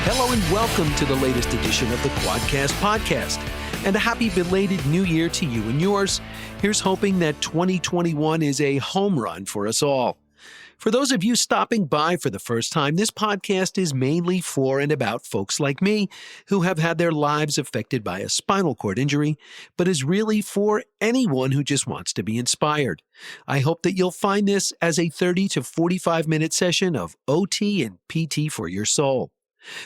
Hello and welcome to the latest edition of the QuadCast podcast. And a happy belated new year to you and yours. Here's hoping that 2021 is a home run for us all. For those of you stopping by for the first time, this podcast is mainly for and about folks like me who have had their lives affected by a spinal cord injury, but is really for anyone who just wants to be inspired. I hope that you'll find this as a 30 to 45-minute session of OT and PT for your soul.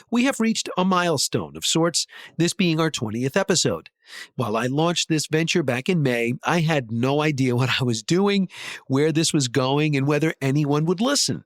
We have reached a milestone of sorts, this being our 20th episode. While I launched this venture back in May, I had no idea what I was doing, where this was going, and whether anyone would listen.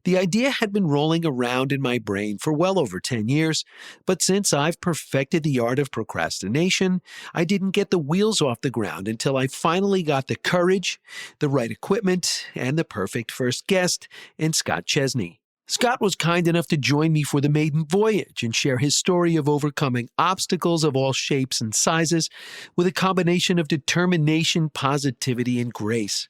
The idea had been rolling around in my brain for well over 10 years, but since I've perfected the art of procrastination, I didn't get the wheels off the ground until I finally got the courage, the right equipment, and the perfect first guest in Scott Chesney. Scott was kind enough to join me for the maiden voyage and share his story of overcoming obstacles of all shapes and sizes with a combination of determination, positivity, and grace.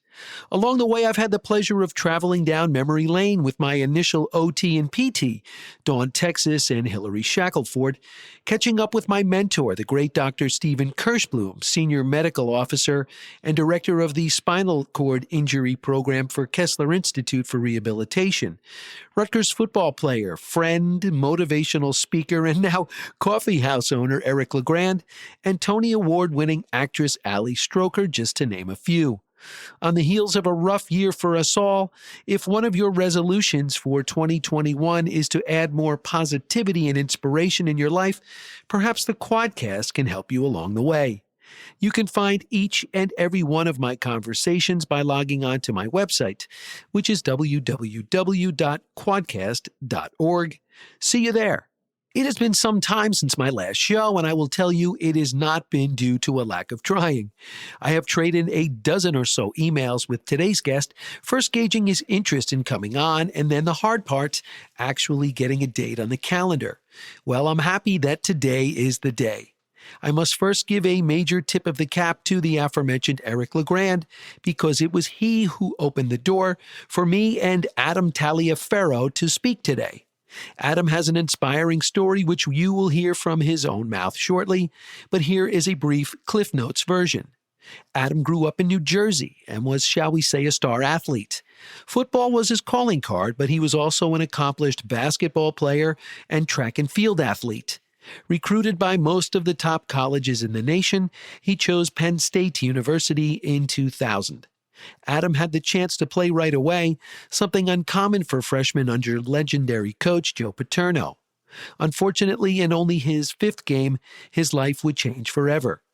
Along the way, I've had the pleasure of traveling down memory lane with my initial OT and PT, Dawn Texas and Hillary Shackelford, catching up with my mentor, the great Dr. Stephen Kirschblum, Senior Medical Officer and Director of the Spinal Cord Injury Program for Kessler Institute for Rehabilitation, Rutgers football player, friend, motivational speaker, and now coffee house owner Eric LeGrand, and Tony Award-winning actress Ali Stroker, just to name a few. On the heels of a rough year for us all, if one of your resolutions for 2021 is to add more positivity and inspiration in your life, perhaps the QuadCast can help you along the way. You can find each and every one of my conversations by logging on to my website, which is www.quadcast.org. See you there. It has been some time since my last show, and I will tell you it has not been due to a lack of trying. I have traded a dozen or so emails with today's guest, first gauging his interest in coming on, and then the hard part, actually getting a date on the calendar. Well, I'm happy that today is the day. I must first give a major tip of the cap to the aforementioned Eric LeGrand, because it was he who opened the door for me and Adam Taliaferro to speak today. Adam has an inspiring story which you will hear from his own mouth shortly, but here is a brief Cliff Notes version. Adam grew up in New Jersey and was, shall we say, a star athlete. Football was his calling card, but he was also an accomplished basketball player and track and field athlete. Recruited by most of the top colleges in the nation, he chose Penn State University in 2000. Adam had the chance to play right away, something uncommon for freshmen under legendary coach Joe Paterno. Unfortunately, in only his fifth game, his life would change forever.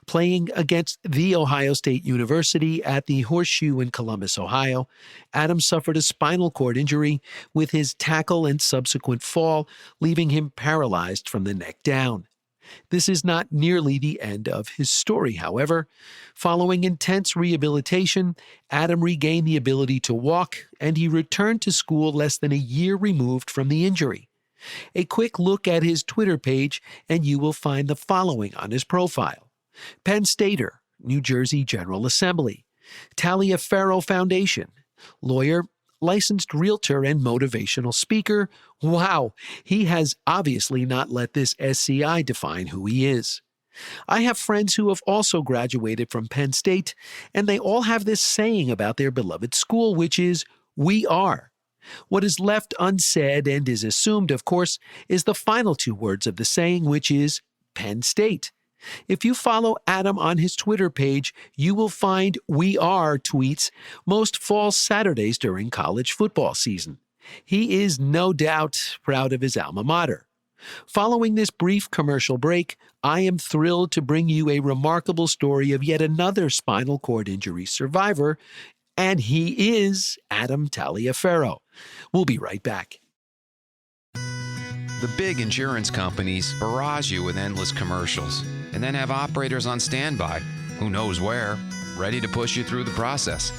Playing against The Ohio State University at the Horseshoe in Columbus, Ohio, Adam suffered a spinal cord injury with his tackle and subsequent fall, leaving him paralyzed from the neck down. This is not nearly the end of his story, however. Following intense rehabilitation, Adam regained the ability to walk, and he returned to school less than a year removed from the injury. A quick look at his Twitter page, and you will find the following on his profile. Penn Stater, New Jersey General Assembly, Taliaferro Foundation, lawyer, licensed realtor and motivational speaker. Wow, he has obviously not let this SCI define who he is. I have friends who have also graduated from Penn State, and they all have this saying about their beloved school, which is, "We are." What is left unsaid and is assumed, of course, is the final two words of the saying, which is Penn State. If you follow Adam on his Twitter page, you will find "We Are" tweets most fall Saturdays during college football season. He is no doubt proud of his alma mater. Following this brief commercial break, I am thrilled to bring you a remarkable story of yet another spinal cord injury survivor, and he is Adam Taliaferro. We'll be right back. The big insurance companies barrage you with endless commercials and then have operators on standby, who knows where, ready to push you through the process.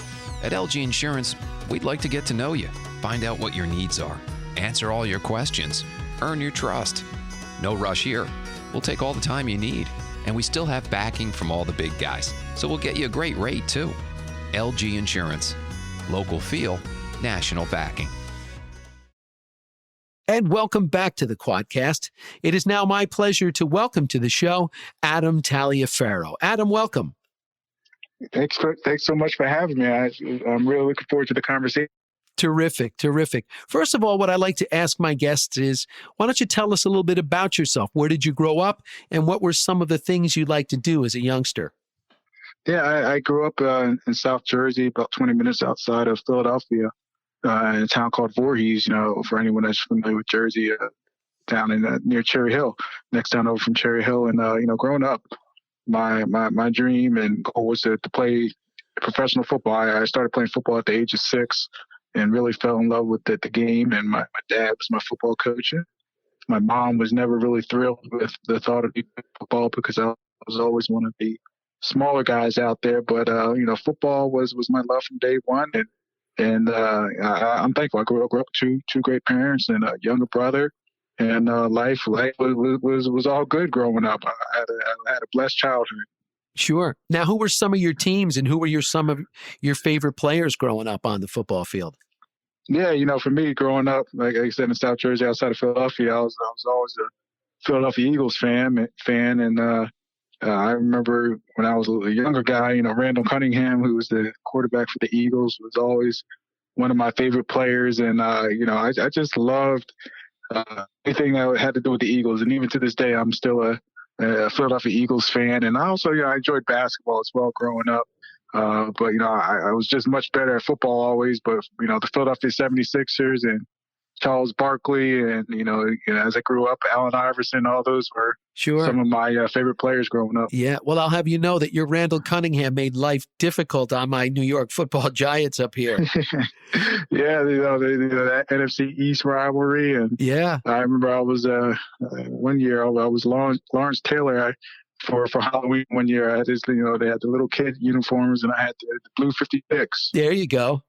At LG Insurance, we'd like to get to know you, find out what your needs are, answer all your questions, earn your trust. No rush here. We'll take all the time you need, and we still have backing from all the big guys, so we'll get you a great rate too. LG Insurance. Local feel, national backing. And welcome back to the QuadCast. It is now my pleasure to welcome to the show Adam Taliaferro. Adam, welcome. Thanks so much for having me. I'm really looking forward to the conversation. Terrific, terrific. First of all, what I like to ask my guests is, why don't you tell us a little bit about yourself? Where did you grow up, and what were some of the things you'd like to do as a youngster? Yeah, I grew up in South Jersey, about 20 minutes outside of Philadelphia, in a town called Voorhees. For anyone that's familiar with Jersey, down in near Cherry Hill, next town over from Cherry Hill. And growing up, my dream and goal was to play professional football. I started playing football at the age of 6, and really fell in love with the game. And my dad was my football coach. My mom was never really thrilled with the thought of football because I was always one of the smaller guys out there. But football was my love from day one. And I'm thankful. I grew up with two great parents and a younger brother, and life was all good growing up. I had a blessed childhood. Sure. Now, who were some of your teams, and who were some of your favorite players growing up on the football field? Yeah, for me growing up, like I said, in South Jersey, outside of Philadelphia, I was always a Philadelphia Eagles fan, and I remember when I was a younger guy, Randall Cunningham, who was the quarterback for the Eagles, was always one of my favorite players. And, I just loved anything that had to do with the Eagles. And even to this day, I'm still a Philadelphia Eagles fan. And I also, I enjoyed basketball as well growing up. But I was just much better at football always. But, the Philadelphia 76ers and Charles Barkley and, as I grew up, Allen Iverson, all those were some of my favorite players growing up. Yeah. Well, I'll have you know that your Randall Cunningham made life difficult on my New York Football Giants up here. Yeah. That NFC East rivalry. And yeah, I remember I was, one year I was Lawrence Taylor. For Halloween one year, I had this, they had the little kid uniforms and I had the blue 56. There you go.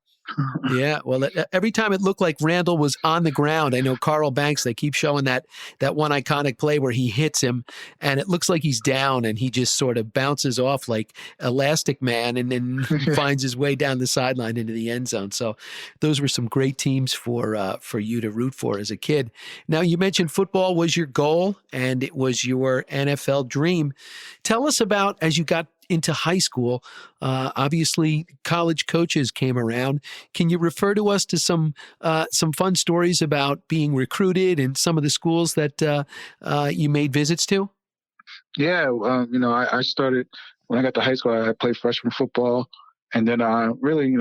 Yeah, well, every time it looked like Randall was on the ground, I know Carl Banks, they keep showing that one iconic play where he hits him, and it looks like he's down, and he just sort of bounces off like Elastic Man and then finds his way down the sideline into the end zone. So those were some great teams for you to root for as a kid. Now, you mentioned football was your goal, and it was your NFL dream. Tell us about, as you got into high school, obviously college coaches came around. Can you refer to us to some fun stories about being recruited and some of the schools that you made visits to? Yeah, I started when I got to high school. I played freshman football, and then I really,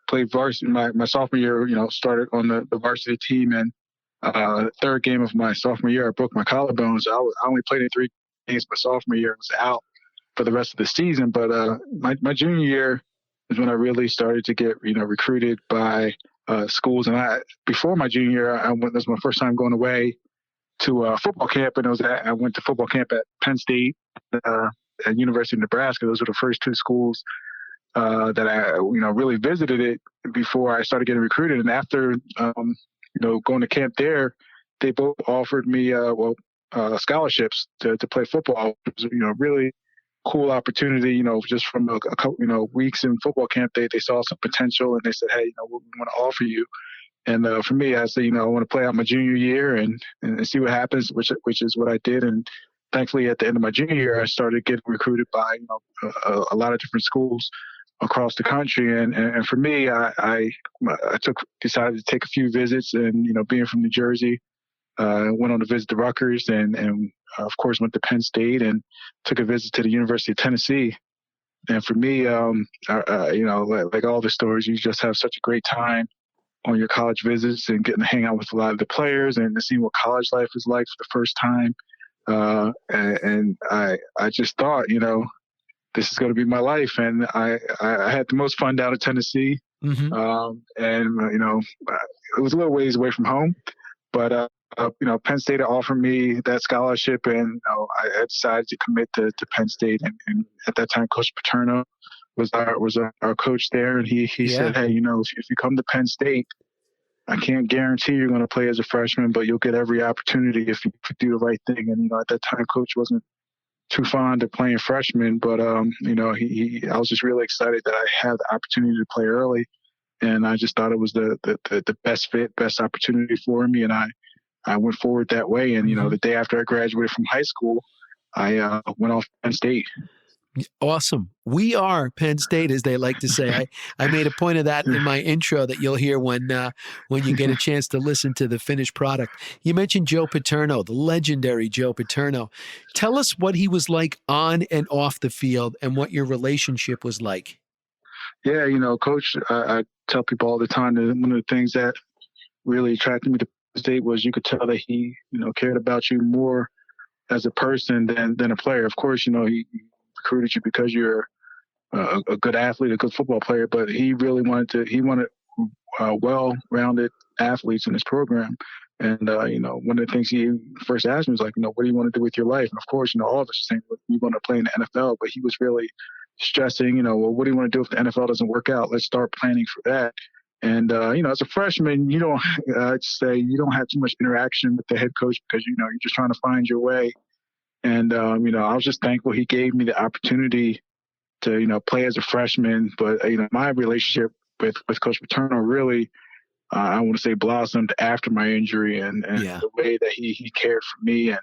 played varsity. My sophomore year, started on the varsity team, and the third game of my sophomore year, I broke my collarbone. So I only played in 3 games my sophomore year. I was out for the rest of the season. But my junior year is when I really started to get, recruited by schools. And before my junior year, that was my first time going away to football camp. And I went to football camp at Penn State, at University of Nebraska. Those were the first 2 schools that I, really visited it before I started getting recruited. And after, going to camp there, they both offered me, scholarships to play football. It was, really cool opportunity, just from a couple, weeks in football camp, they saw some potential and they said, hey, we want to offer you. And for me, I said, I want to play out my junior year and see what happens, which is what I did. And thankfully, at the end of my junior year, I started getting recruited by, a lot of different schools across the country. And for me, I decided to take a few visits and, being from New Jersey, went on a visit to Rutgers and of course, went to Penn State and took a visit to the University of Tennessee. And for me, like all the stories, you just have such a great time on your college visits and getting to hang out with a lot of the players and to see what college life is like for the first time. And I just thought, this is going to be my life. And I had the most fun down in Tennessee. Mm-hmm. It was a little ways away from home, but Penn State offered me that scholarship, and I decided to commit to Penn State. And at that time, Coach Paterno was our coach there, and he said, "Hey, if you come to Penn State, I can't guarantee you're going to play as a freshman, but you'll get every opportunity if you do the right thing." And at that time, Coach wasn't too fond of playing freshmen, but I was just really excited that I had the opportunity to play early, and I just thought it was the best fit, best opportunity for me, and I I went forward that way. And, the day after I graduated from high school, I went off to Penn State. Awesome. We are Penn State, as they like to say. I made a point of that in my intro that you'll hear when you get a chance to listen to the finished product. You mentioned Joe Paterno, the legendary Joe Paterno. Tell us what he was like on and off the field and what your relationship was like. Yeah, Coach, I tell people all the time that one of the things that really attracted me to Penn State was you could tell that he, cared about you more as a person than a player. Of course, he recruited you because you're a good athlete, a good football player, but he really wanted well-rounded athletes in his program. And, one of the things he first asked me was like, what do you want to do with your life? And of course, all of us are saying, we want to play in the NFL, but he was really stressing, well, what do you want to do if the NFL doesn't work out? Let's start planning for that. And, as a freshman, you don't have too much interaction with the head coach because, you're just trying to find your way. And, I was just thankful he gave me the opportunity to, play as a freshman. But, my relationship with Coach Paterno really, I want to say, blossomed after my injury and the way that he cared for me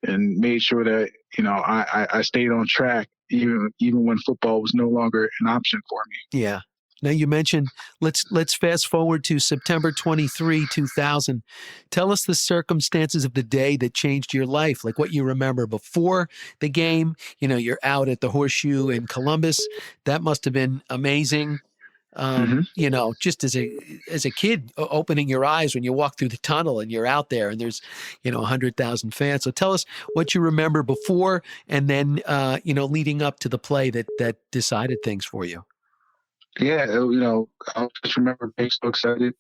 and made sure that, I stayed on track even when football was no longer an option for me. Yeah. Now you mentioned, let's fast forward to September 23, 2000. Tell us the circumstances of the day that changed your life, like what you remember before the game. You're out at the Horseshoe in Columbus. That must have been amazing. Just as a kid, opening your eyes when you walk through the tunnel and you're out there and there's, 100,000 fans. So tell us what you remember before and then, leading up to the play that decided things for you. Yeah, I just remember being so excited,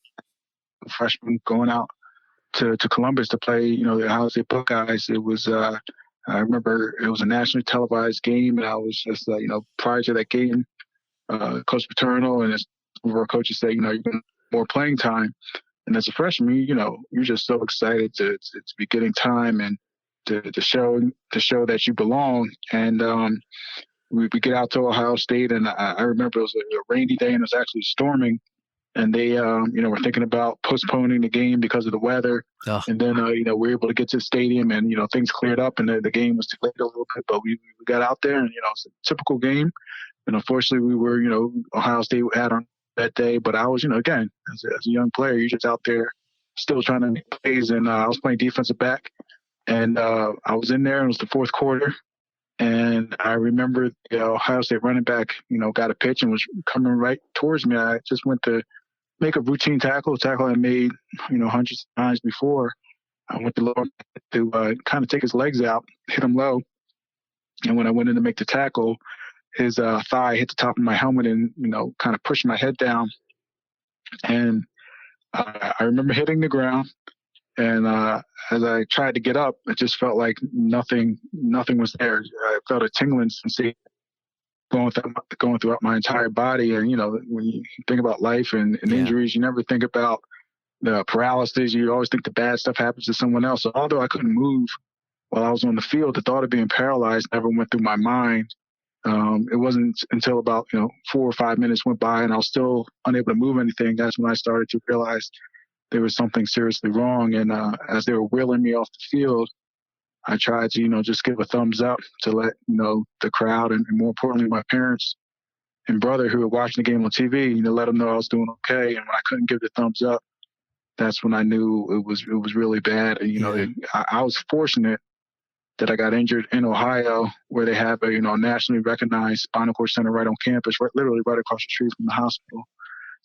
freshman going out to Columbus to play, the Ohio State Buckeyes. It was, I remember it was a nationally televised game, and I was just, prior to that game, Coach Paterno and some of our coaches say, you're getting more playing time. And as a freshman, you're just so excited to be getting time and to show that you belong. And, we get out to Ohio State, and I remember it was a rainy day, and it was actually storming. And they, were thinking about postponing the game because of the weather. Oh. And then, we were able to get to the stadium, and things cleared up, and the game was delayed a little bit. But we got out there, and it's a typical game. And unfortunately, we were, Ohio State had on that day. But I was, again, as a young player, you're just out there still trying to make plays. And I was playing defensive back, and I was in there. And it was the fourth quarter. And I remember the Ohio State running back, got a pitch and was coming right towards me. I just went to make a routine tackle I made, hundreds of times before. I went to kind of take his legs out, hit him low. And when I went in to make the tackle, his thigh hit the top of my helmet and, kind of pushed my head down. And I remember hitting the ground. And as I tried to get up, it just felt like nothing was there. I felt a tingling sensation going throughout my entire body. And, when you think about life and injuries, you never think about the paralysis. You always think the bad stuff happens to someone else. So although I couldn't move while I was on the field, the thought of being paralyzed never went through my mind. It wasn't until about, 4 or 5 minutes went by and I was still unable to move anything. That's when I started to realize there was something seriously wrong. And as they were wheeling me off the field, I tried to, just give a thumbs up to let, the crowd and more importantly, my parents and brother who were watching the game on TV, let them know I was doing okay. And when I couldn't give the thumbs up, that's when I knew it was really bad. And, I was fortunate that I got injured in Ohio where they have a, nationally recognized spinal cord center right on campus, literally right across the street from the hospital.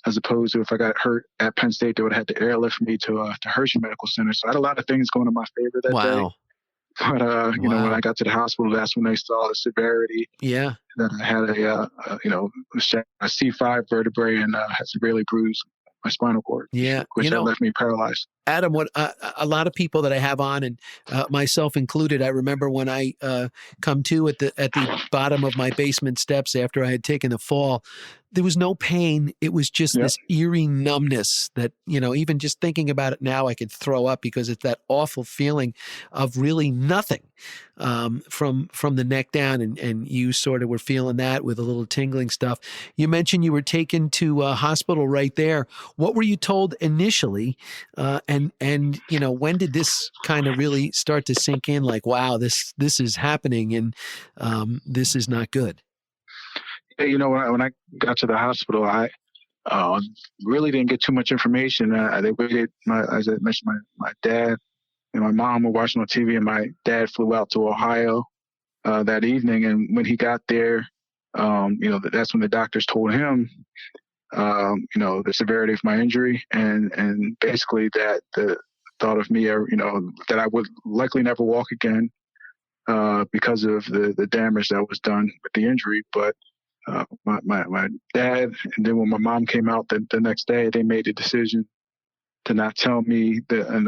As opposed to if I got hurt at Penn State, they would have had to airlift me to Hershey Medical Center. So I had a lot of things going in my favor that day. But, when I got to the hospital, that's when they saw the severity. Yeah. That I had a C5 vertebrae and had severely bruised my spinal cord. Yeah. Which had left me paralyzed. Adam, what a lot of people that I have on, and myself included, I remember when I come to at the bottom of my basement steps after I had taken a fall, there was no pain. It was just this eerie numbness that, even just thinking about it now, I could throw up because it's that awful feeling of really nothing from the neck down. And you sort of were feeling that with a little tingling stuff. You mentioned you were taken to a hospital right there. What were you told initially? And when did this kind of really start to sink in? Like, wow, this is happening, and this is not good. Hey, when I got to the hospital, I really didn't get too much information. They waited. As I mentioned, my dad and my mom were watching on TV, and my dad flew out to Ohio that evening. And when he got there, that's when the doctors told him, the severity of my injury, and basically that the thought of me, that I would likely never walk again because of the damage that was done with the injury. But my dad, and then when my mom came out the next day, they made the decision to not tell me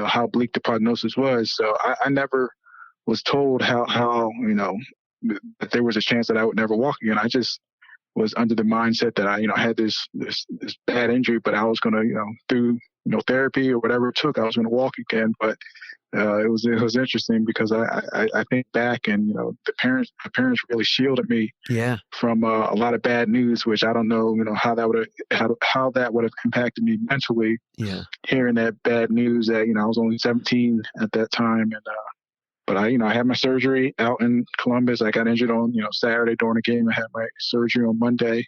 how bleak the prognosis was. So I never was told how that there was a chance that I would never walk again. I just was under the mindset that I had this bad injury, but I was going to through therapy or whatever it took, I was going to walk again. But it was interesting because I think back, and my parents really shielded me from a lot of bad news, which I don't know how that would have impacted me mentally. Yeah, hearing that bad news that I was only 17 at that time, and but I had my surgery out in Columbus. I got injured on Saturday during a game. I had my surgery on Monday,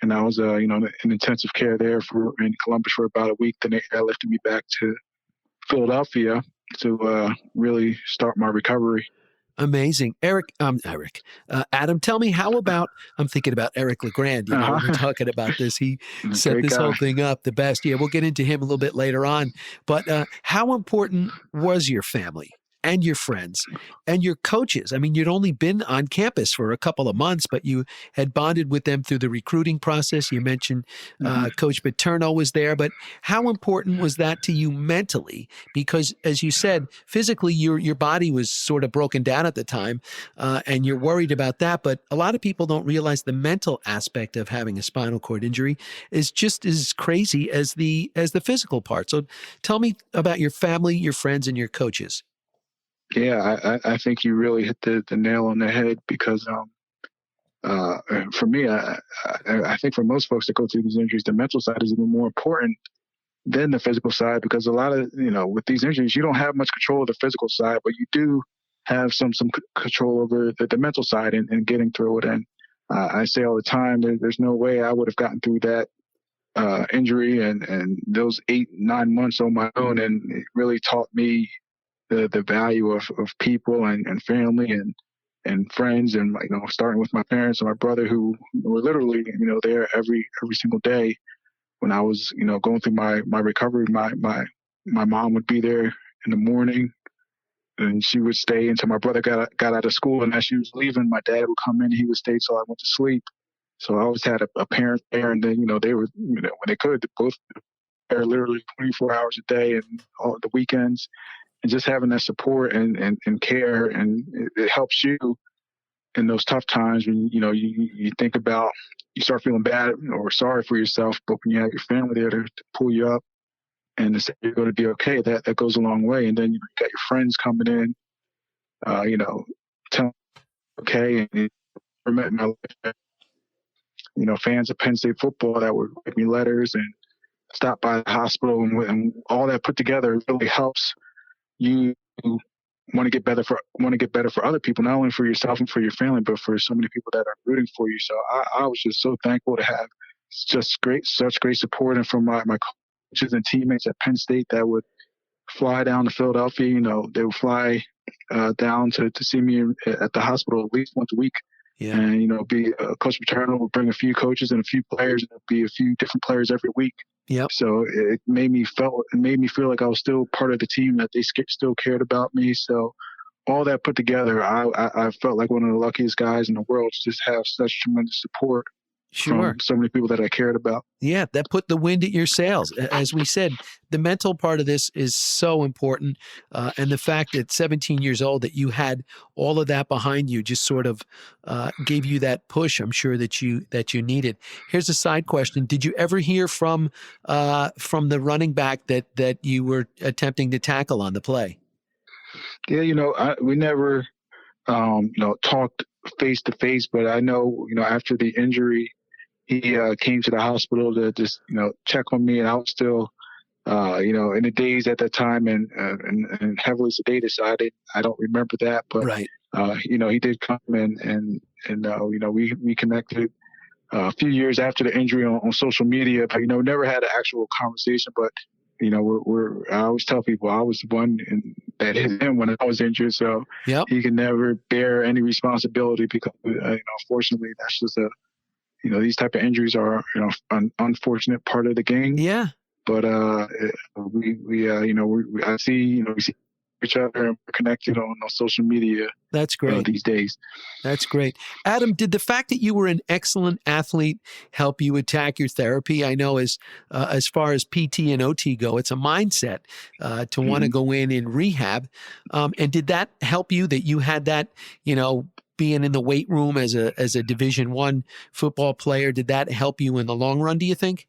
and I was in intensive care there in Columbus for about a week. Then they lifted me back to Philadelphia to really start my recovery. Amazing. Adam, tell me, how about, I'm thinking about Eric LeGrand, when we're talking about this, he set this whole thing up the best. Yeah, we'll get into him a little bit later on, but how important was your family and your friends and your coaches? I mean, you'd only been on campus for a couple of months, but you had bonded with them through the recruiting process. You mentioned Coach Paterno was there, but how important was that to you mentally? Because as you said, physically, your body was sort of broken down at the time, and you're worried about that. But a lot of people don't realize the mental aspect of having a spinal cord injury is just as crazy as the physical part. So tell me about your family, your friends, and your coaches. Yeah, I think you really hit the nail on the head, because for me, I think for most folks that go through these injuries, the mental side is even more important than the physical side, because a lot of, with these injuries, you don't have much control of the physical side, but you do have some control over the mental side and getting through it. And I say all the time, there's no way I would have gotten through that injury and those 8-9 months on my own. And it really taught me the value of people and family and friends, and starting with my parents and my brother, who were literally there every single day when I was going through my recovery. My mom would be there in the morning, and she would stay until my brother got out of school, and as she was leaving, my dad would come in, he would stay till I went to sleep. So I always had a parent there, and then they were when they could, both there literally 24 hours a day and all the weekends. And just having that support and care, and it helps you in those tough times when you think about, you start feeling bad or sorry for yourself, but when you have your family there to pull you up and to say you're going to be okay, that goes a long way. And then you got your friends coming in, telling okay, and I met in my life, fans of Penn State football that would write me letters and stop by the hospital, and all that put together really helps you want to get better for other people, not only for yourself and for your family, but for so many people that are rooting for you. So I was just so thankful to have such great support, and from my coaches and teammates at Penn State that would fly down to Philadelphia. They would fly down to see me at the hospital at least once a week. Yeah. And Coach Paterno would bring a few coaches and a few players, and it'd be a few different players every week. Yep. So it made me feel like I was still part of the team, that they still cared about me. So all that put together, I felt like one of the luckiest guys in the world to just have such tremendous support from so many people that I cared about. Yeah, that put the wind at your sails. As we said, the mental part of this is so important. And the fact that 17 years old, that you had all of that behind you, just sort of gave you that push, I'm sure, that you needed. Here's a side question. Did you ever hear from the running back that you were attempting to tackle on the play? Yeah, we never, talked face to face, but I know, after the injury, he came to the hospital to just, check on me, and I was still in the days at that time and heavily sedated. So I don't remember that, but, Right. he did come we connected a few years after the injury on social media, but, never had an actual conversation. But, I always tell people I was the one that hit him when I was injured. So Yep. he can never bear any responsibility because, unfortunately, that's just these type of injuries are, an unfortunate part of the game. Yeah. But I see, we see each other and we're connected on social media. That's great. These days. That's great. Adam, did the fact that you were an excellent athlete help you attack your therapy? I know as far as PT and OT go, it's a mindset to want to go in rehab. And did that help you that you had that, being in the weight room as a Division I football player? Did that help you in the long run, do you think?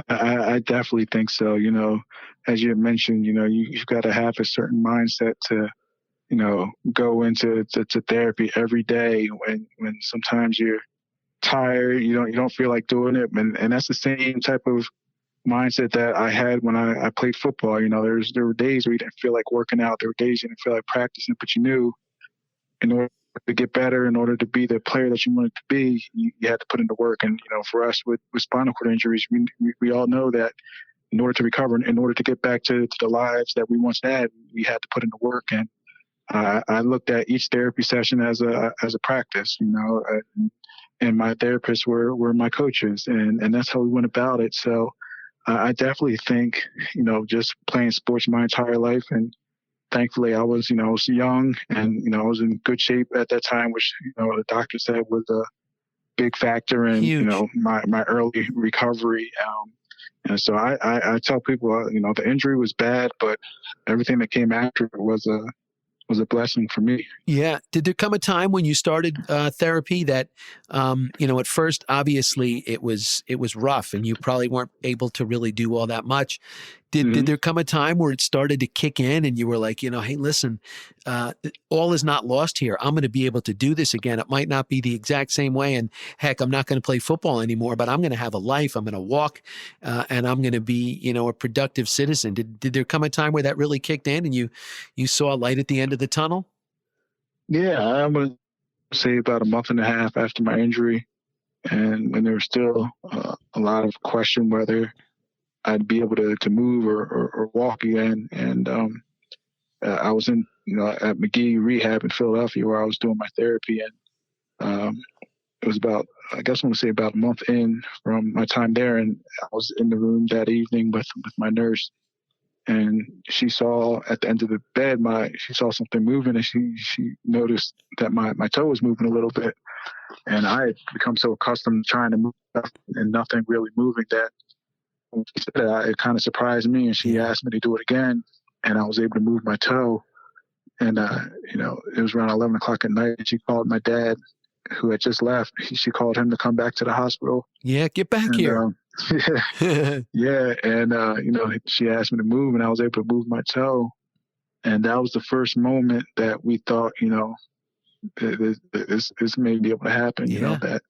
I definitely think so. As you mentioned, you've got to have a certain mindset to, go into therapy every day when sometimes you're tired, you don't feel like doing it. And that's the same type of mindset that I had when I played football. There were days where you didn't feel like working out. There were days you didn't feel like practicing, but you knew in order to get better, in order to be the player that you wanted to be, you had to put in the work. And, for us with spinal cord injuries, we all know that in order to recover, in order to get back to the lives that we once had, we had to put in the work. And I looked at each therapy session as a practice, and my therapists were my coaches, and that's how we went about it. So I definitely think, just playing sports my entire life, and thankfully I was young and, I was in good shape at that time, which, the doctor said was a big factor in, Huge. My early recovery. And so I tell people, the injury was bad, but everything that came after it was a blessing for me. Yeah. Did there come a time when you started therapy that, at first, obviously it was rough and you probably weren't able to really do all that much. Did there come a time where it started to kick in and you were like, hey, listen, all is not lost here. I'm going to be able to do this again. It might not be the exact same way. And heck, I'm not going to play football anymore, but I'm going to have a life. I'm going to walk and I'm going to be, a productive citizen. Did there come a time where that really kicked in and you saw a light at the end of the tunnel? Yeah, I'm going to say about a month and a half after my injury. And when there was still a lot of question whether I'd be able to move or walk again. And I was in, at McGee Rehab in Philadelphia where I was doing my therapy. And it was about a month in from my time there. And I was in the room that evening with my nurse. And she saw at the end of the bed, she saw something moving, and she noticed that my toe was moving a little bit. And I had become so accustomed to trying to move stuff and nothing really moving that when she said that, it kind of surprised me. And she asked me to do it again, and I was able to move my toe. And, it was around 11 o'clock at night, and she called my dad, who had just left. She called him to come back to the hospital. Yeah, get back here. Yeah. And, she asked me to move, and I was able to move my toe. And that was the first moment that we thought, this may be able to happen, that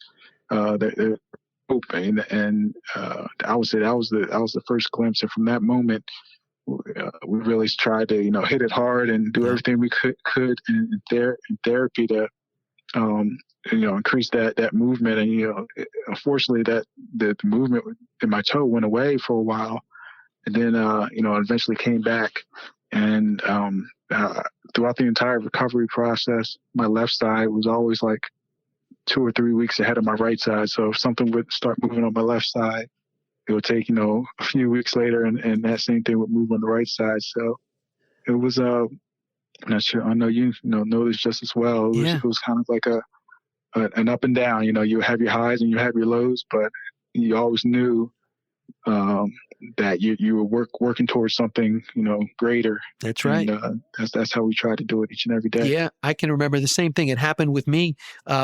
they're open. And I would say that was the first glimpse. And from that moment, we really tried to, hit it hard and do everything we could in therapy to, increase that movement. And, unfortunately that the movement in my toe went away for a while, and then, eventually came back. And throughout the entire recovery process, my left side was always like 2 or 3 weeks ahead of my right side. So if something would start moving on my left side, it would take, a few weeks later, and that same thing would move on the right side. So it was, I'm not sure, I know you know this just as well. It was kind of like an up and down. You have your highs and you have your lows, but you always knew that you were working towards something, greater. That's right. And that's how we try to do it each and every day. Yeah, I can remember the same thing. It happened with me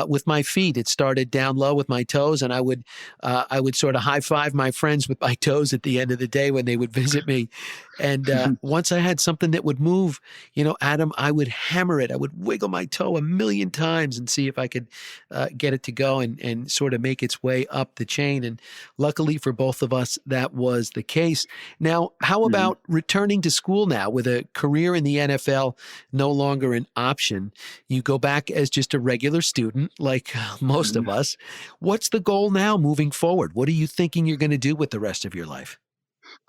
with my feet. It started down low with my toes, and I would sort of high five my friends with my toes at the end of the day when they would visit me. And once I had something that would move, Adam, I would hammer it. I would wiggle my toe a million times and see if I could get it to go and sort of make its way up the chain. And luckily for both of us, that was the case. Now, how about returning to school now with a career in the NFL no longer an option? You go back as just a regular student, like most of us. What's the goal now moving forward? What are you thinking you're going to do with the rest of your life?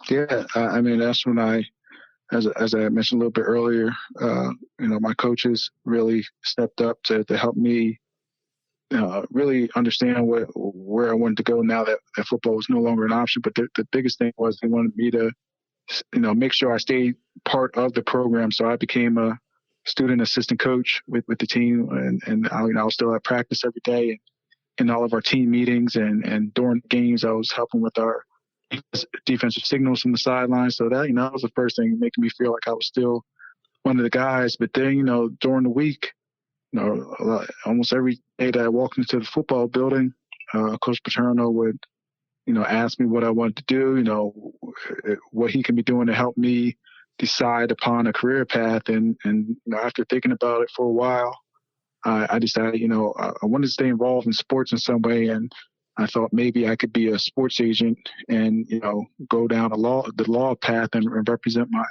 Yeah, I mean, that's when as I mentioned a little bit earlier, my coaches really stepped up to help me really understand where I wanted to go now that football was no longer an option. But the biggest thing was they wanted me to, make sure I stayed part of the program. So I became a student assistant coach with the team, and I was still at practice every day and in all of our team meetings, and during games I was helping with our defensive signals from the sidelines. So that was the first thing, making me feel like I was still one of the guys. But then during the week, almost every day that I walked into the football building, Coach Paterno would, ask me what I wanted to do, what he can be doing to help me decide upon a career path. And after thinking about it for a while, I decided, I wanted to stay involved in sports in some way. And I thought maybe I could be a sports agent and, go down the law path and represent my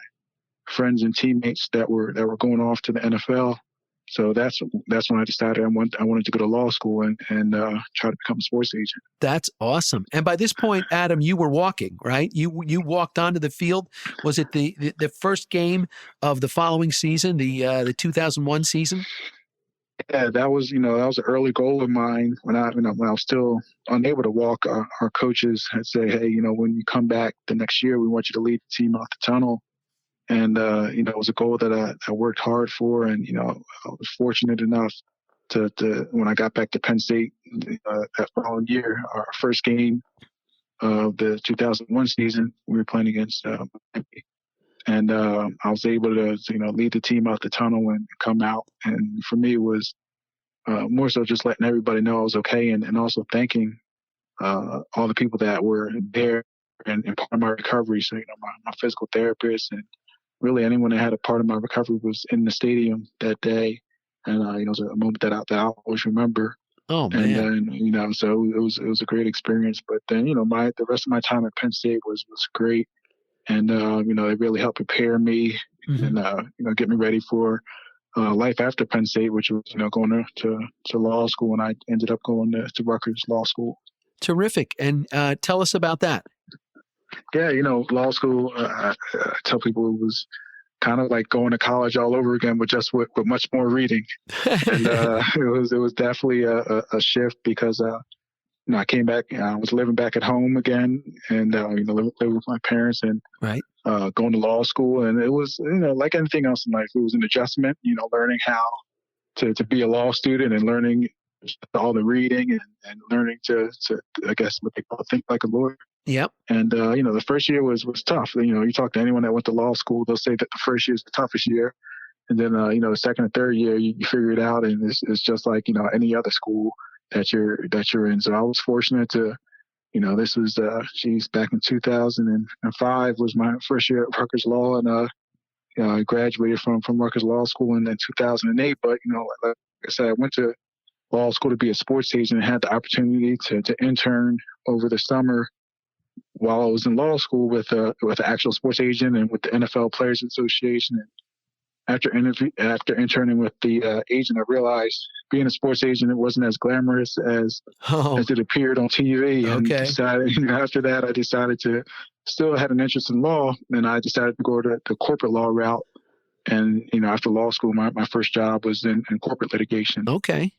friends and teammates that were going off to the NFL. So that's when I decided I wanted to go to law school and try to become a sports agent. That's awesome. And by this point, Adam, you were walking, right? You walked onto the field. Was it the first game of the following season, the 2001 season? Yeah, that was an early goal of mine when I was still unable to walk. Our coaches had said, hey, when you come back the next year, we want you to lead the team out the tunnel. And, it was a goal that I worked hard for. And, I was fortunate enough to when I got back to Penn State that following year, our first game of the 2001 season, we were playing against Miami. And I was able to, lead the team out the tunnel and come out. And for me, it was more so just letting everybody know I was okay, and also thanking all the people that were there and part of my recovery. So, my physical therapist and really anyone that had a part of my recovery was in the stadium that day. And, it was a moment that I'll always remember. Oh, man. And then, so it was a great experience. But then, the rest of my time at Penn State was great. And, they really helped prepare me and, get me ready for life after Penn State, which was, going to law school. And I ended up going to Rutgers Law School. Terrific. And tell us about that. Yeah, law school, I tell people it was kind of like going to college all over again, but just with much more reading. And it was definitely a shift because I came back, I was living back at home again, and living with my parents and going to law school. And it was, like anything else in life, it was an adjustment, learning how to be a law student and learning all the reading and learning to I guess what they call think like a lawyer. Yep. And, the first year was tough. You talk to anyone that went to law school, they'll say that the first year is the toughest year. And then, the second and third year, you figure it out. And it's just like, any other school that you're in. So I was fortunate to, this was, back in 2005 was my first year at Rutgers Law. And, I graduated from Rutgers Law School in 2008. But, like I said, I went to law school to be a sports agent and had the opportunity to intern over the summer while I was in law school with an actual sports agent and with the NFL Players Association. And after interning with the agent, I realized being a sports agent, it wasn't as glamorous as it appeared on TV. And decided, after that, I decided to still had an interest in law, and I decided to go to the corporate law route. And, after law school, my first job was in corporate litigation. Okay.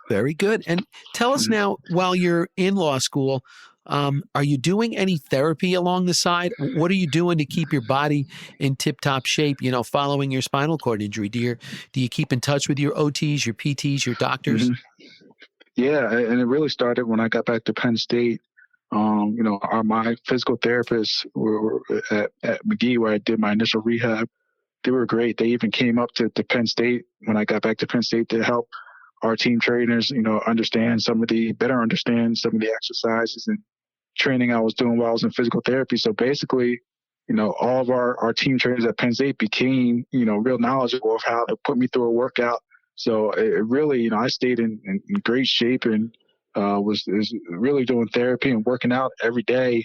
Very good. And tell us now, while you're in law school, are you doing any therapy along the side? What are you doing to keep your body in tip-top shape, following your spinal cord injury? Do you keep in touch with your OTs, your PTs, your doctors? Yeah, and it really started when I got back to Penn State. My physical therapists were at McGee, where I did my initial rehab. They were great. They even came up to Penn State when I got back to Penn State to help our team trainers, understand some of the exercises and training I was doing while I was in physical therapy. So basically, all of our team trainers at Penn State became, real knowledgeable of how to put me through a workout. So it really, I stayed in great shape and was really doing therapy and working out every day.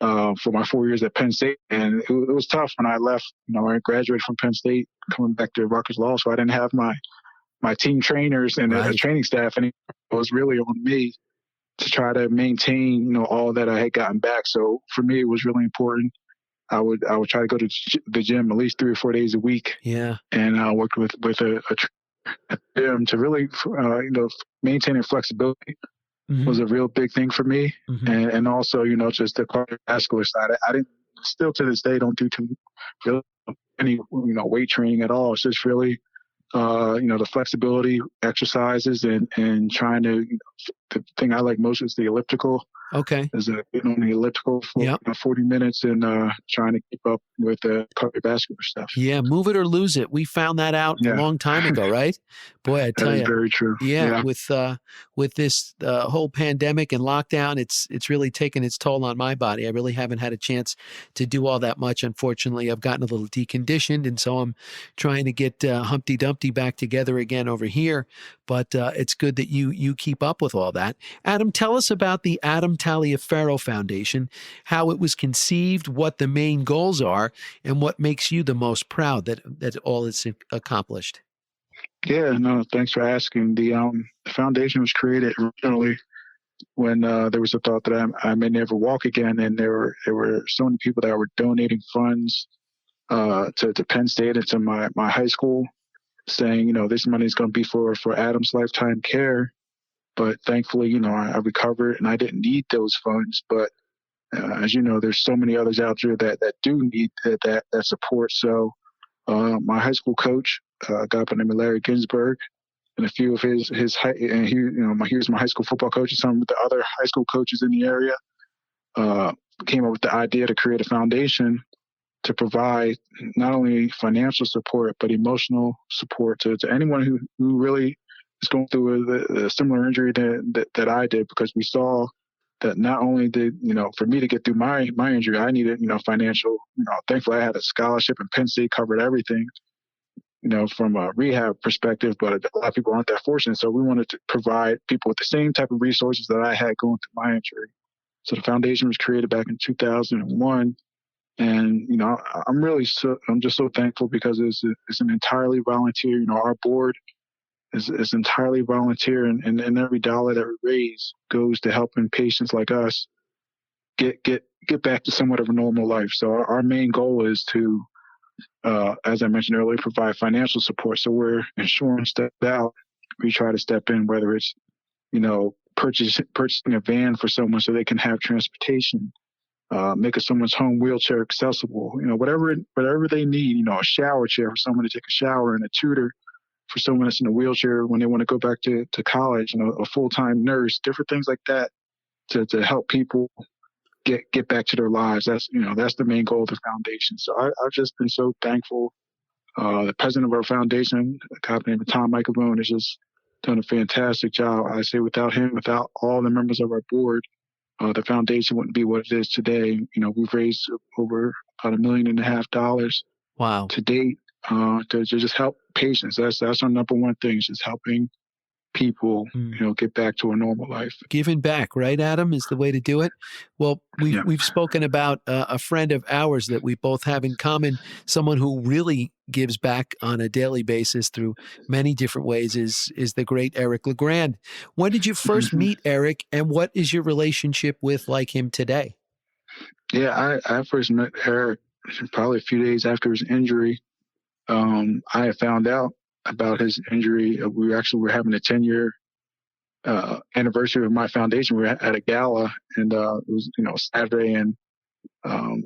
for my 4 years at Penn State. And it was tough when I left. I graduated from Penn State, coming back to Rutgers Law School. I didn't have my team trainers and a Right. training staff, and it was really on me to try to maintain, all that I had gotten back. So for me, it was really important. I would try to go to the gym at least 3 or 4 days a week, Yeah. and I worked with a gym to really, maintaining flexibility was a real big thing for me. And also, just the cardiovascular side. I didn't, still to this day, don't do really any, weight training at all. It's just really, the flexibility exercises and trying to, the thing I like most is the elliptical. Okay. Is getting on the elliptical for 40 minutes and trying to keep up with the cardiovascular stuff. Yeah, move it or lose it. We found that out a long time ago, right? Boy, I tell you. That is very true. Yeah, with this whole pandemic and lockdown, it's really taken its toll on my body. I really haven't had a chance to do all that much. Unfortunately, I've gotten a little deconditioned, and so I'm trying to get Humpty Dumpty back together again over here. But it's good that you keep up with all that. Adam, tell us about the Adam Taliaferro Foundation, how it was conceived, what the main goals are, and what makes you the most proud that all it's accomplished. Yeah, no, thanks for asking. The foundation was created originally when there was a thought that I may never walk again, and there were so many people that were donating funds to Penn State and to my high school, saying, this money is going to be for Adam's lifetime care. But thankfully, I recovered and I didn't need those funds. But as you know, there's so many others out there that do need that support. So my high school coach, a guy by the name of Larry Ginsburg, and a few of his he was my high school football coach, and some of the other high school coaches in the area came up with the idea to create a foundation to provide not only financial support but emotional support to anyone who really is going through a similar injury that I did, because we saw that not only did, for me to get through my injury, I needed, financial, thankfully I had a scholarship and Penn State covered everything, from a rehab perspective, but a lot of people aren't that fortunate. So we wanted to provide people with the same type of resources that I had going through my injury. So the foundation was created back in 2001. And, I'm just so thankful because it's an entirely volunteer, our board is entirely volunteer, and every dollar that we raise goes to helping patients like us get back to somewhat of a normal life. So our main goal is to, as I mentioned earlier, provide financial support. So we're insurance stepped out. We try to step in, whether it's, purchasing a van for someone so they can have transportation, making someone's home wheelchair accessible, whatever they need, a shower chair for someone to take a shower, and a tutor for someone that's in a wheelchair when they want to go back to college, a full-time nurse, different things like that to help people get back to their lives. That's the main goal of the foundation. So I've just been so thankful. The president of our foundation, a guy named Tom Michaelone, has just done a fantastic job. I say without him, without all the members of our board, the foundation wouldn't be what it is today. We've raised over about $1.5 million Wow. to date to just help patients. That's our number one thing, is just helping people, get back to a normal life. Giving back, right, Adam, is the way to do it. Well, we've spoken about a friend of ours that we both have in common, someone who really gives back on a daily basis through many different ways, is the great Eric LeGrand. When did you first meet Eric, and what is your relationship with like him today? Yeah, I first met Eric probably a few days after his injury. I had found out about his injury. We were having a 10-year anniversary of my foundation. We were at a gala, and it was Saturday, and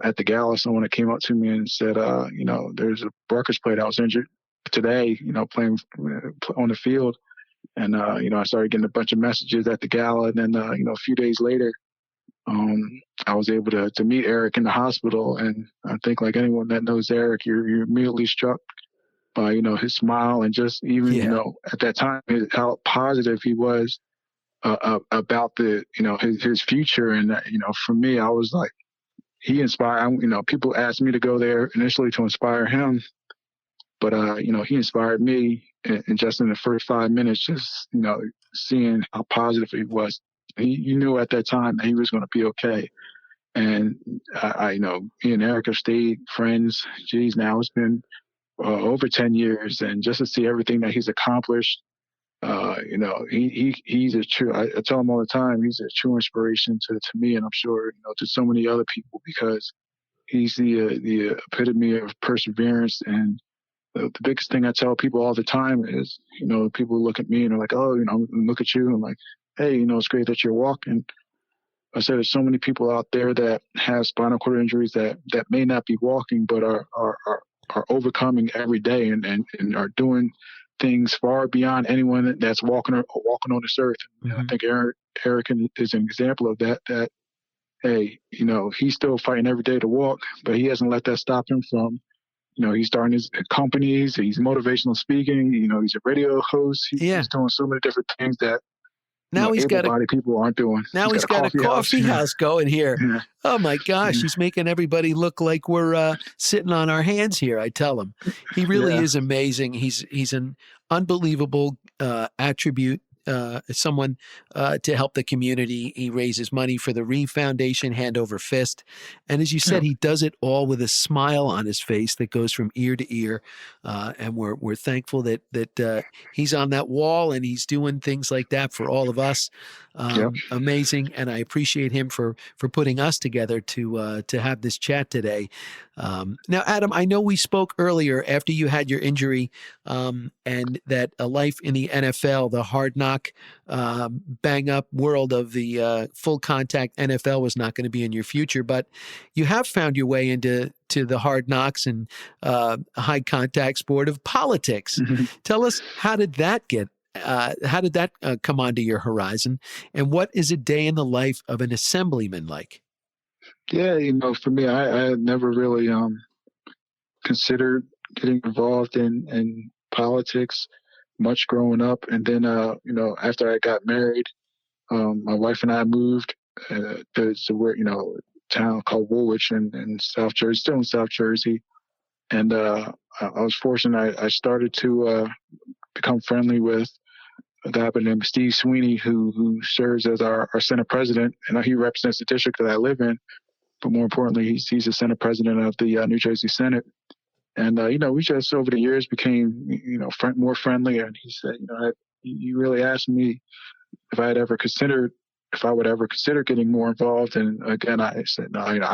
at the gala, someone came up to me and said, there's a Rutgers player that was injured today, playing on the field. And I started getting a bunch of messages at the gala, and then a few days later, I was able to meet Eric in the hospital. And I think, like anyone that knows Eric, you're immediately struck by, his smile, and just even, at that time, how positive he was about his future. And, for me, I was like, he inspired, people asked me to go there initially to inspire him, but, he inspired me. And just in the first 5 minutes, just, seeing how positive he was, he knew at that time that he was going to be okay. And you know, me and Eric have stayed friends. Geez, now it's been over 10 years, and just to see everything that he's accomplished, you know, he's a true. I tell him all the time, he's a true inspiration to me, and I'm sure, you know, to so many other people, because he's the epitome of perseverance. And the biggest thing I tell people all the time is, you know, people look at me and they're like, oh, you know, look at you, and I'm like, hey, you know, it's great that you're walking. I said, there's so many people out there that have spinal cord injuries that may not be walking, but are overcoming every day, and are doing things far beyond anyone that's walking on this earth. And I think Eric is an example of that. That, hey, you know, he's still fighting every day to walk, but he hasn't let that stop him from, you know, he's starting his companies. He's motivational speaking. You know, he's a radio host. He's doing so many different things that, now you know, he's got able-bodied people aren't doing. Now he's got a coffee house going here. Yeah. Oh my gosh, he's making everybody look like we're sitting on our hands here. I tell him, he really is amazing. He's an unbelievable attribute. Someone to help the community. He raises money for the Reeve Foundation, hand over fist. And as you said, he does it all with a smile on his face that goes from ear to ear. And we're thankful that he's on that wall and he's doing things like that for all of us. Amazing. And I appreciate him for putting us together to have this chat today. Now, Adam, I know we spoke earlier after you had your injury, and that a life in the NFL, the hard knock, bang up world of the full contact NFL was not going to be in your future, but you have found your way into the hard knocks and high contact sport of politics. Tell us, how did that come onto your horizon, and what is a day in the life of an assemblyman like? Yeah, you know, for me, I had never really considered getting involved in politics much growing up. And then, you know, after I got married, my wife and I moved to where, you know, a town called Woolwich in South Jersey, still in South Jersey. And I was fortunate. I started to become friendly with a guy by the name of Steve Sweeney, who serves as our Senate president, and he represents the district that I live in. But more importantly, he's the Senate president of the New Jersey Senate. And, you know, we just over the years became, you know, more friendly. And he said, you know, you really asked me if I would ever consider getting more involved. And again, I said, no, you know,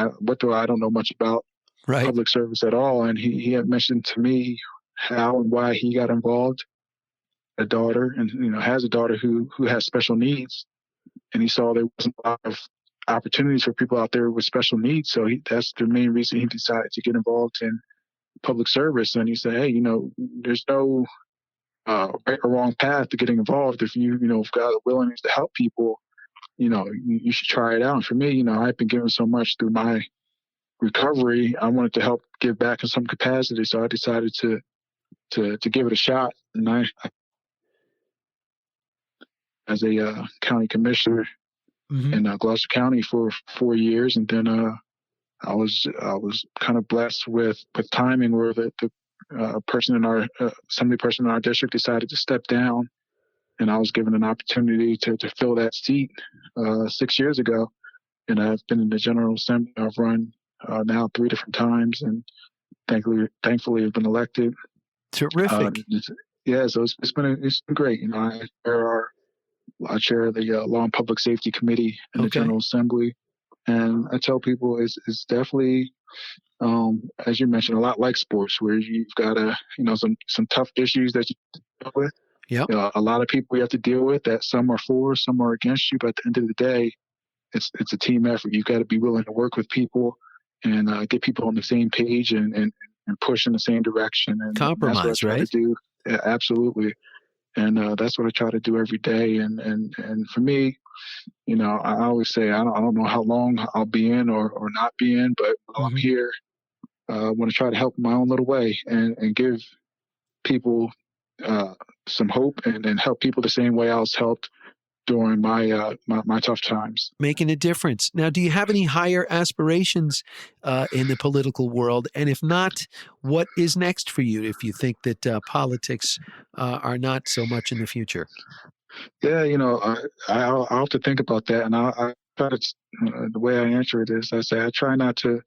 I don't know much about public service at all. And he had mentioned to me how and why he got involved. A daughter, and, you know, has a daughter who has special needs. And he saw there wasn't a lot of opportunities for people out there with special needs. So that's the main reason he decided to get involved in public service. And he said, hey, you know, there's no right or wrong path to getting involved. If you know, have got a willingness to help people, you know, you should try it out. And for me, you know, I've been given so much through my recovery. I wanted to help give back in some capacity. So I decided to give it a shot. And I as a county commissioner in Gloucester County for 4 years. And then I was kind of blessed with timing where the person in our assembly person in our district decided to step down, and I was given an opportunity to fill that seat 6 years ago. And I've been in the General Assembly. I've run now 3 different times, and thankfully have been elected. Terrific. So it's been great. You know, I chair the Law and Public Safety Committee in the General Assembly. And I tell people it's definitely, as you mentioned, a lot like sports, where you've got some tough issues that you deal with. You know, a lot of people you have to deal with that some are for, some are against you. But at the end of the day, it's a team effort. You've got to be willing to work with people and get people on the same page and push in the same direction. And compromise, that's what I try to do. Yeah, absolutely. And that's what I try to do every day. And for me, you know, I always say I don't know how long I'll be in or not be in, but while I'm here, I want to try to help in my own little way and give people some hope and help people the same way I was helped during my my tough times. Making a difference. Now, do you have any higher aspirations in the political world? And if not, what is next for you if you think that politics are not so much in the future? Yeah, you know, I'll have to think about that. And I try to, the way I answer it is, I say I try not to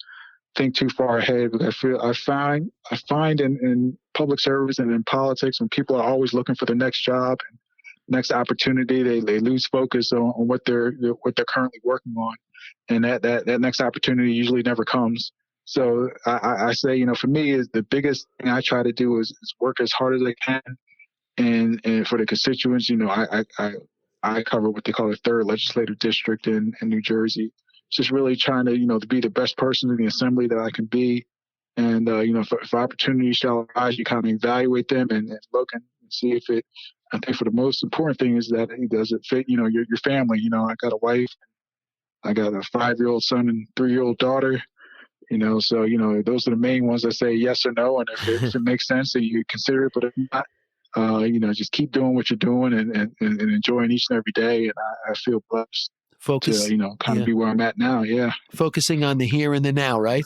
think too far ahead, because I find in public service and in politics, when people are always looking for the next job and next opportunity, they lose focus on what they're currently working on, and that next opportunity usually never comes. So I say, for me, is the biggest thing I try to do is work as hard as I can, and for the constituents, I cover what they call the 3rd legislative district in New Jersey. Just really trying to be the best person in the assembly that I can be, and if opportunities shall arise, you kind of evaluate them and look and see if it. I think for the most important thing is that does it fit your family. I got a wife, I got a 5-year-old son and 3-year-old daughter. So those are the main ones that say yes or no, and if it makes sense, then you consider it. But if not, just keep doing what you're doing and enjoying each and every day. And I feel blessed to kind of be where I'm at now. Yeah, focusing on the here and the now, right?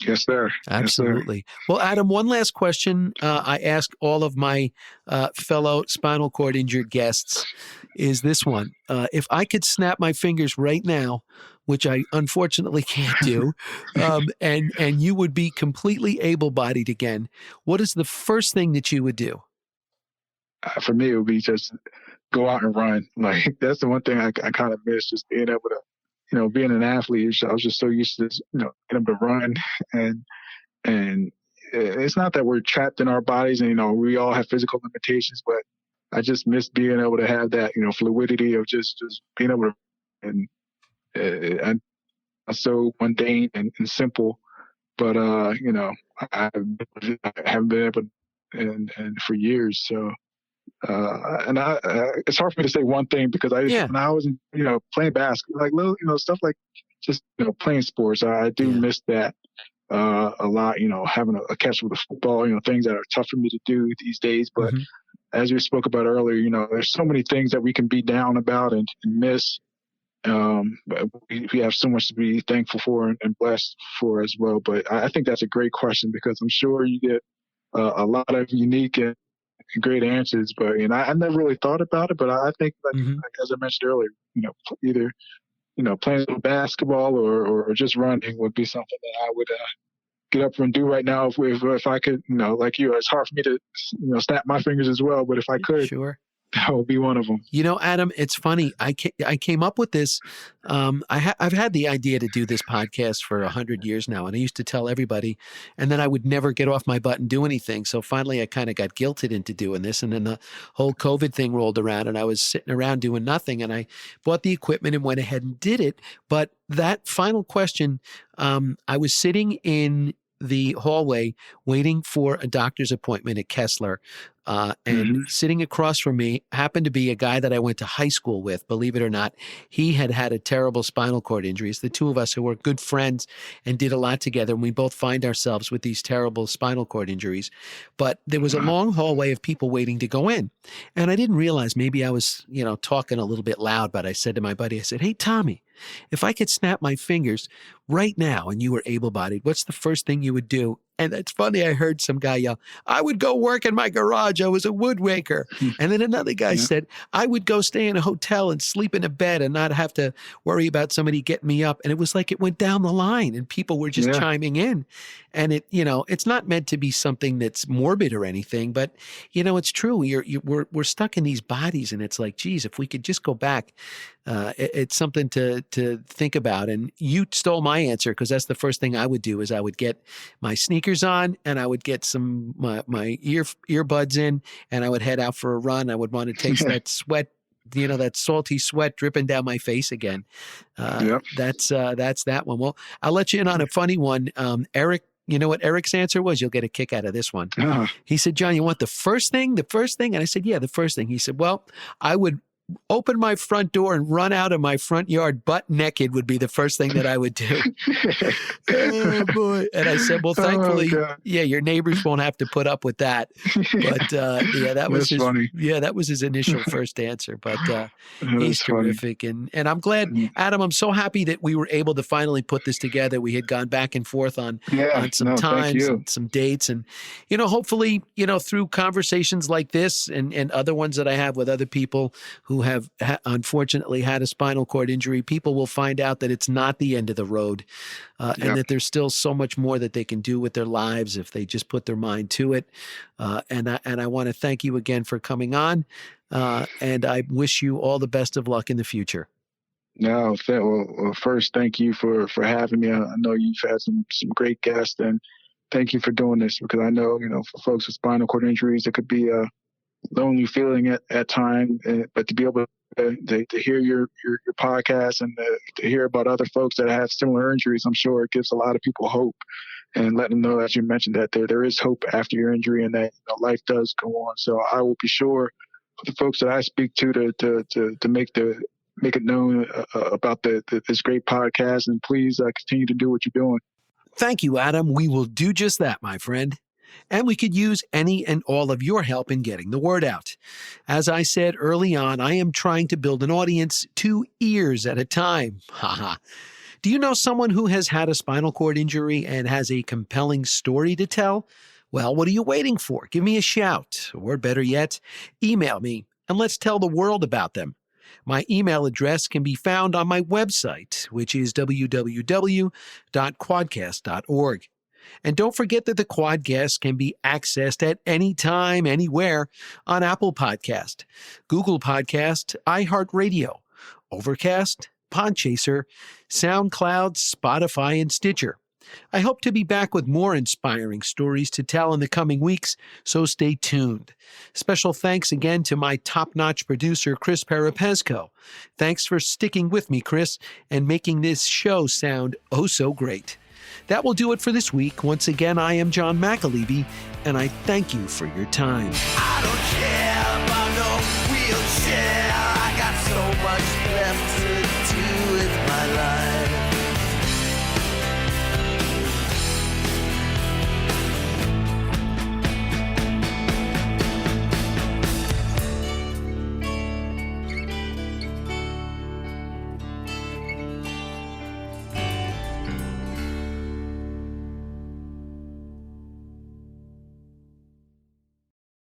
Yes, sir. Absolutely. Yes, sir. Well, Adam, one last question I ask all of my fellow spinal cord injured guests is this one. If I could snap my fingers right now, which I unfortunately can't do, and you would be completely able-bodied again, what is the first thing that you would do? For me, it would be just go out and run. Like, that's the one thing I kind of miss, just being able to, being an athlete. I was just so used to, being able to run, and it's not that we're trapped in our bodies and, we all have physical limitations, but I just miss being able to have that, fluidity of just being able to, and so mundane and simple, but, I haven't been able to, and for years. So, and it's hard for me to say one thing, because when I was, playing basketball, like little, stuff like just, playing sports, I do miss that a lot, having a catch with a football, things that are tough for me to do these days. But as we spoke about earlier, there's so many things that we can be down about and miss. But we have so much to be thankful for and blessed for as well. But I think that's a great question, because I'm sure you get a lot of unique and great answers. But I never really thought about it. But I think, like as I mentioned earlier, either playing a little basketball or just running would be something that I would get up and do right now if I could. Like you, it's hard for me to snap my fingers as well. But if I could, sure, that would be one of them. Adam, it's funny. I came up with this. I've had the idea to do this podcast for 100 years now, and I used to tell everybody, and then I would never get off my butt and do anything. So finally, I kind of got guilted into doing this, and then the whole COVID thing rolled around, and I was sitting around doing nothing, and I bought the equipment and went ahead and did it. But that final question, I was sitting in the hallway waiting for a doctor's appointment at Kessler. And sitting across from me happened to be a guy that I went to high school with. Believe it or not, he had a terrible spinal cord injuries. The two of us, who were good friends and did a lot together, and we both find ourselves with these terrible spinal cord injuries. But there was a long hallway of people waiting to go in. And I didn't realize, maybe I was, talking a little bit loud, but I said to my buddy, I said, "Hey, Tommy, if I could snap my fingers right now and you were able-bodied, what's the first thing you would do?" And it's funny, I heard some guy yell, "I would go work in my garage. I was a woodworker." And then another guy said, "I would go stay in a hotel and sleep in a bed and not have to worry about somebody getting me up." And it was like it went down the line and people were just chiming in. And it's not meant to be something that's morbid or anything, but it's true. We're stuck in these bodies, and it's like, geez, if we could just go back, it's something to think about. And you stole my answer, because that's the first thing I would do. Is I would get my sneakers on, and I would get my earbuds in, and I would head out for a run. I would want to taste that sweat, that salty sweat dripping down my face again. That's that one. Well, I'll let you in on a funny one. Eric, you know what Eric's answer was? You'll get a kick out of this one. He said, "John, you want the first thing? The first thing?" And I said, "Yeah, the first thing." He said, "Well, I would open my front door and run out of my front yard butt naked would be the first thing that I would do." Oh boy. And I said, "Well, thankfully, your neighbors won't have to put up with that." But that was funny. That was his initial first answer. But he's terrific. And I'm glad, Adam, I'm so happy that we were able to finally put this together. We had gone back and forth on some times and some dates. And, hopefully, through conversations like this and other ones that I have with other people who who have unfortunately had a spinal cord injury, people will find out that it's not the end of the road, and that there's still so much more that they can do with their lives if they just put their mind to it. And I want to thank you again for coming on, and I wish you all the best of luck in the future. No, well, first, thank you for having me. I know you've had some great guests, and thank you for doing this, because I know, for folks with spinal cord injuries, it could be a lonely feeling at times, but to be able to hear your podcast and to hear about other folks that have similar injuries, I'm sure it gives a lot of people hope, and let them know, as you mentioned, that there is hope after your injury, and that life does go on. So I will be sure for the folks that I speak to make it known about this great podcast, and please continue to do what you're doing. Thank you, Adam. We will do just that, my friend. And we could use any and all of your help in getting the word out. As I said early on, I am trying to build an audience 2 ears at a time. Haha. Do you know someone who has had a spinal cord injury and has a compelling story to tell? Well, what are you waiting for? Give me a shout, or better yet, email me, and let's tell the world about them. My email address can be found on my website, which is www.quadcast.org. And don't forget that the QuadCast can be accessed at any time, anywhere on Apple Podcast, Google Podcast, iHeartRadio, Overcast, Podchaser, SoundCloud, Spotify, and Stitcher. I hope to be back with more inspiring stories to tell in the coming weeks, so stay tuned. Special thanks again to my top-notch producer, Chris Parapesco. Thanks for sticking with me, Chris, and making this show sound oh so great. That will do it for this week. Once again, I am John McAlevey, and I thank you for your time.